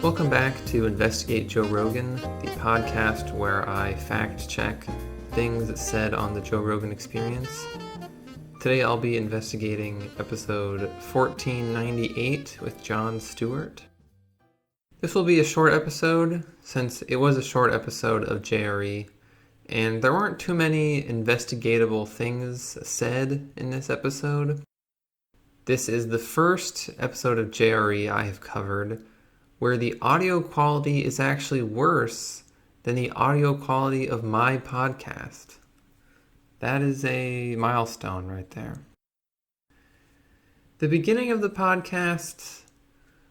Welcome back to Investigate Joe Rogan, the podcast where I fact-check things said on the Joe Rogan Experience. Today I'll be investigating episode 1498 with Jon Stewart. This will be a short episode, since it was a short episode of JRE, and there weren't too many investigatable things said in this episode. This is the first episode of JRE I have covered where the audio quality is actually worse than the audio quality of my podcast. That is a milestone right there. The beginning of the podcast,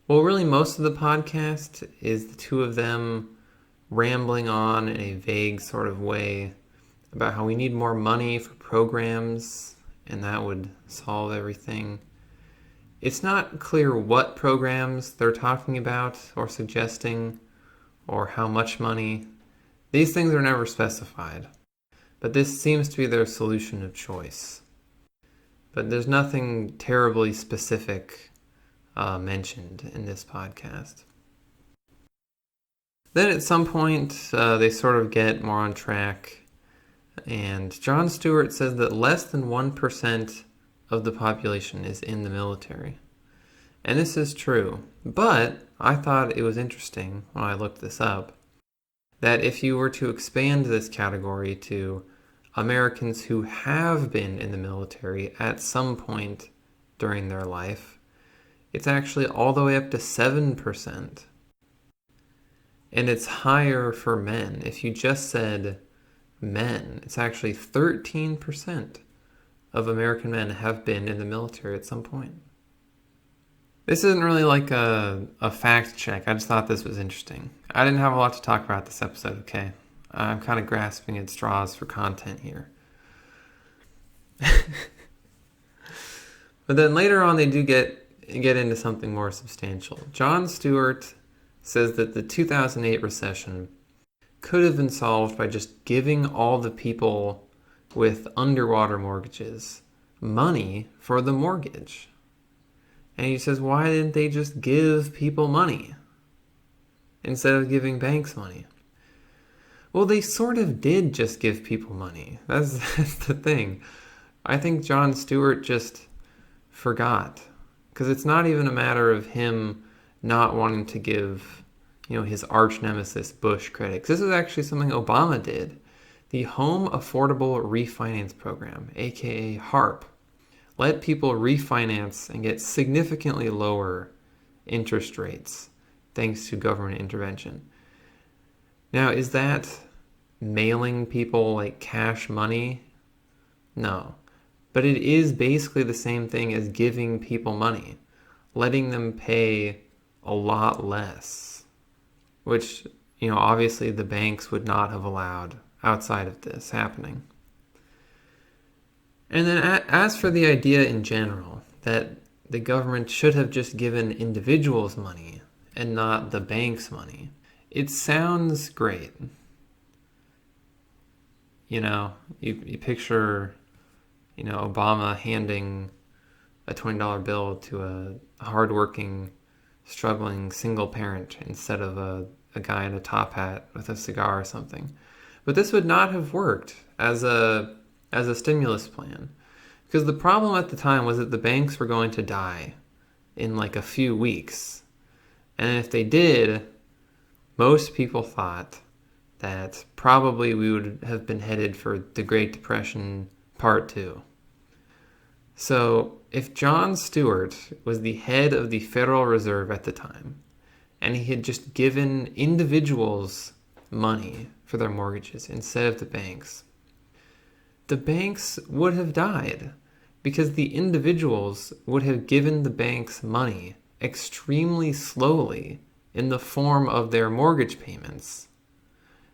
well, really most of the podcast is the two of them rambling on in a vague sort of way about how we need more money for programs and that would solve everything. It's not clear what programs they're talking about or suggesting or how much money. These things are never specified, but this seems to be their solution of choice. But there's nothing terribly specific mentioned in this podcast. Then at some point, they sort of get more on track, and Jon Stewart says that less than 1% of the population is in the military. And this is true, but I thought it was interesting when I looked this up that if you were to expand this category to Americans who have been in the military at some point during their life, it's actually all the way up to 7%. And it's higher for men. If you just said men, it's actually 13% of American men have been in the military at some point. This isn't really like a fact check. I just thought this was interesting. I didn't have a lot to talk about this episode, okay? I'm kind of grasping at straws for content here. But then later on they do get into something more substantial. Jon Stewart says that the 2008 recession could have been solved by just giving all the people with underwater mortgages money for the mortgage. And he says, why didn't they just give people money instead of giving banks money? Well, they sort of did just give people money. That's the thing. I think Jon Stewart just forgot. Because it's not even a matter of him not wanting to give, his arch nemesis Bush credit. This is actually something Obama did. The Home Affordable Refinance Program, aka HARP, let people refinance and get significantly lower interest rates thanks to government intervention. Now, is that mailing people like cash money? No. But it is basically the same thing as giving people money, letting them pay a lot less, which, obviously the banks would not have allowed outside of this happening. And then as for the idea in general, that the government should have just given individuals money and not the banks money, it sounds great. You picture, Obama handing a $20 bill to a hardworking, struggling single parent instead of a guy in a top hat with a cigar or something. But this would not have worked as a stimulus plan. Because the problem at the time was that the banks were going to die in like a few weeks. And if they did, most people thought that probably we would have been headed for the Great Depression Part 2. So if Jon Stewart was the head of the Federal Reserve at the time, and he had just given individuals money for their mortgages instead of the banks would have died because the individuals would have given the banks money extremely slowly in the form of their mortgage payments.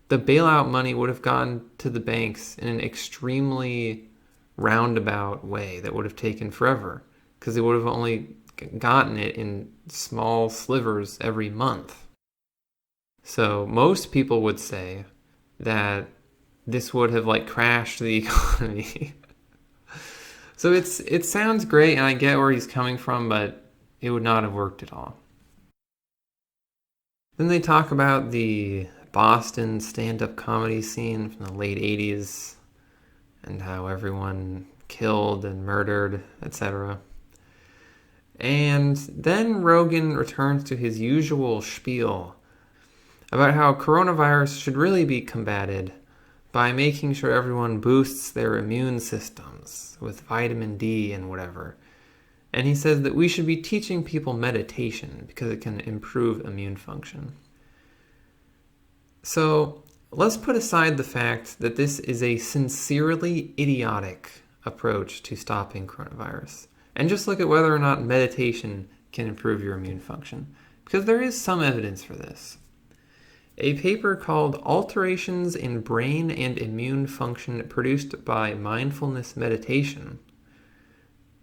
The bailout money would have gone to the banks in an extremely roundabout way that would have taken forever because they would have only gotten it in small slivers every month. So most people would say that this would have crashed the economy. So it sounds great and I get where he's coming from, but it would not have worked at all. Then they talk about the Boston stand-up comedy scene from the late 80s and how everyone killed and murdered, etc. And then Rogan returns to his usual spiel about how coronavirus should really be combated by making sure everyone boosts their immune systems with vitamin D and whatever. And he says that we should be teaching people meditation because it can improve immune function. So let's put aside the fact that this is a sincerely idiotic approach to stopping coronavirus and just look at whether or not meditation can improve your immune function, because there is some evidence for this. A paper called Alterations in Brain and Immune Function Produced by Mindfulness Meditation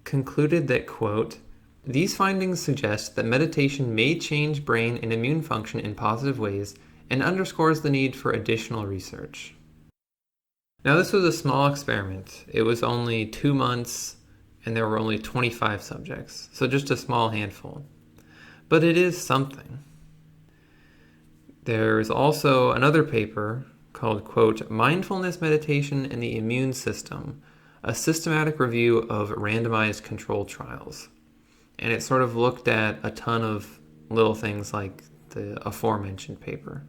concluded that, quote, these findings suggest that meditation may change brain and immune function in positive ways and underscores the need for additional research. Now, this was a small experiment. It was only 2 months and there were only 25 subjects, so just a small handful. But it is something. There's also another paper called, quote, Mindfulness Meditation and the Immune System, a systematic review of randomized controlled trials. And it sort of looked at a ton of little things like the aforementioned paper.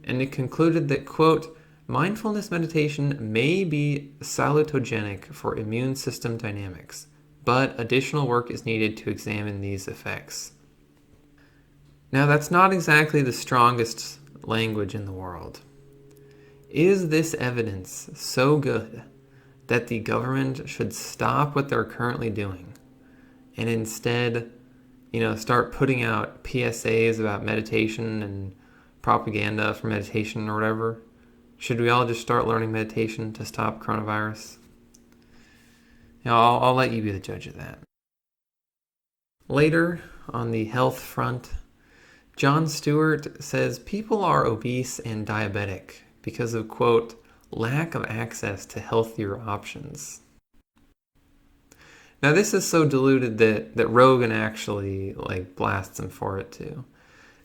And it concluded that, quote, mindfulness meditation may be salutogenic for immune system dynamics, but additional work is needed to examine these effects. Now, that's not exactly the strongest language in the world. Is this evidence so good that the government should stop what they're currently doing and instead, start putting out PSAs about meditation and propaganda for meditation or whatever? Should we all just start learning meditation to stop coronavirus? I'll let you be the judge of that. Later, on the health front, Jon Stewart says people are obese and diabetic because of, quote, lack of access to healthier options. Now, this is so diluted that Rogan actually blasts him for it too.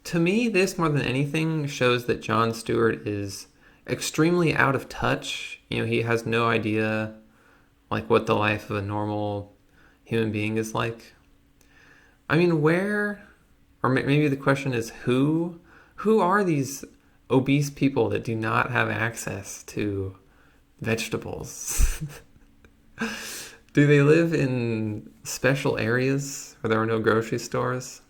To me, this more than anything shows that Jon Stewart is extremely out of touch. He has no idea what the life of a normal human being is like. I mean, where, or maybe the question is who are these obese people that do not have access to vegetables? Do they live in special areas where there are no grocery stores?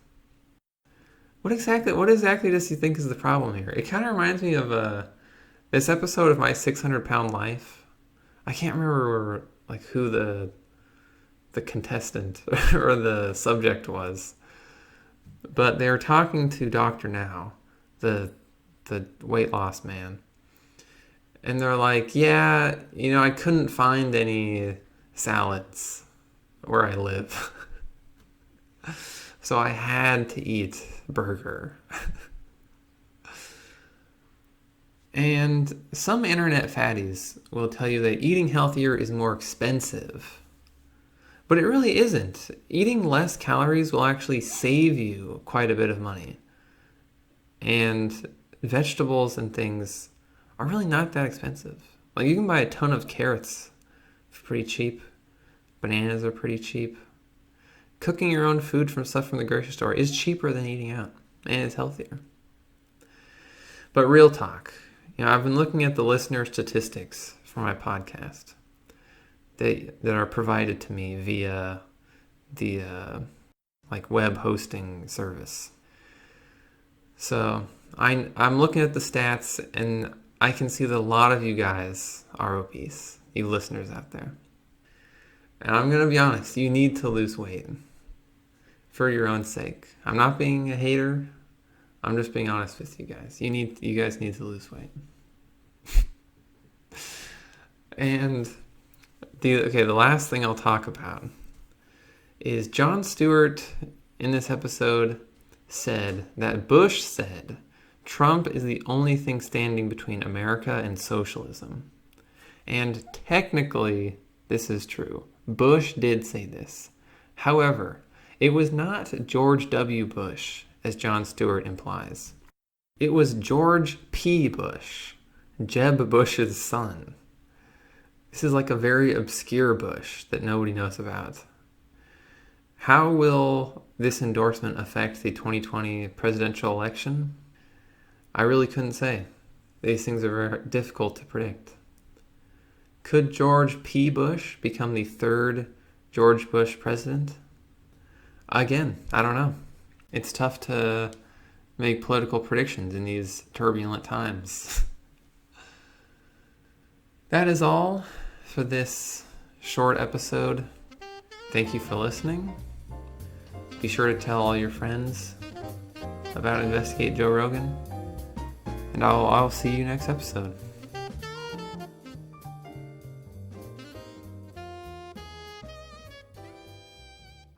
What exactly does he think is the problem here? It kind of reminds me of this episode of My 600-Pound Life. I can't remember who the contestant or the subject was, but they were talking to Dr. Now, the weight loss man, and they're like, yeah, I couldn't find any salads where I live, so I had to eat burger. And some internet fatties will tell you that eating healthier is more expensive. But it really isn't. Eating less calories will actually save you quite a bit of money. And vegetables and things are really not that expensive. You can buy a ton of carrots for pretty cheap. Bananas are pretty cheap. Cooking your own food from stuff from the grocery store is cheaper than eating out, and it's healthier. But real talk, I've been looking at the listener statistics for my podcast that are provided to me via the web hosting service. So I'm looking at the stats, and I can see that a lot of you guys are obese, you listeners out there. And I'm going to be honest, you need to lose weight for your own sake. I'm not being a hater. I'm just being honest with you guys. You guys need to lose weight. And the last thing I'll talk about is Jon Stewart in this episode said that Bush said Trump is the only thing standing between America and socialism. And technically, this is true. Bush did say this. However, it was not George W. Bush, as Jon Stewart implies. It was George P. Bush, Jeb Bush's son. This is like a very obscure Bush that nobody knows about. How will this endorsement affect the 2020 presidential election? I really couldn't say. These things are very difficult to predict. Could George P. Bush become the third George Bush president? Again, I don't know. It's tough to make political predictions in these turbulent times. That is all for this short episode. Thank you for listening. Be sure to tell all your friends about Investigate Joe Rogan. And I'll see you next episode.